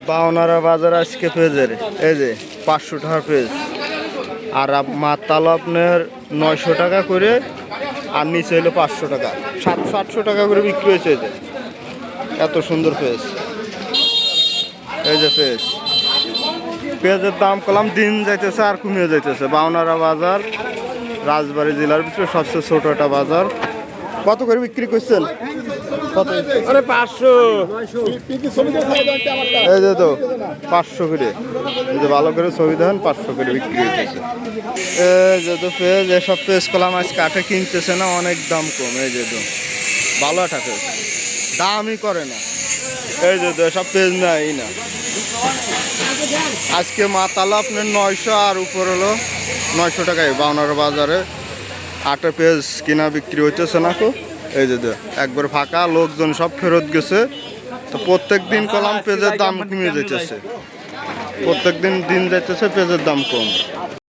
বাউনারা বাজার আজকে পেজের এই যে 500 টাকা পেজ, আর মাতাল আপনার 900 টাকা করে, আর নিচে হলো 500 টাকা, 700-800 টাকা করে বিক্রি হয়েছে। এই যে এত সুন্দর পেজ, এই যে পেঁয়াজের দাম কলাম দিন যাইতেছে আর কমিয়ে যাইতেছে। বাউনারা বাজার রাজবাড়ী জেলার ভিতরে সবচেয়ে ছোট একটা বাজার। কত করে বিক্রি করছেন? কত? 500। এই যে তো 500 করে, এই যে ভালো করে ছবি দেখেন, 500 করে বিক্রি হইতেছে। এই যে তো পেঁয়াজ, এসব পেঁয়াজ কলাম আজ কাঠে কিনতেছে না, অনেক দাম কম। এই যে তো ভালো একটা পেঁয়াজ, দামই করে না। এই যে তো এসব পেঁয়াজ নাই না। আজকে মাতালা আপনার 900 আর উপর হলো 900 টাকায় বাউনার বাজারে। আটা পেঁয়াজ কিনা বিক্রি হইতেছে না কো। এই যে একবার ফাঁকা, লোকজন সব ফেরত গেছে। তো প্রত্যেক দিন কলাম পেঁয়াজের দাম কমে যাইতেছে, প্রত্যেক দিন যাইতেছে পেঁয়াজের দাম কম।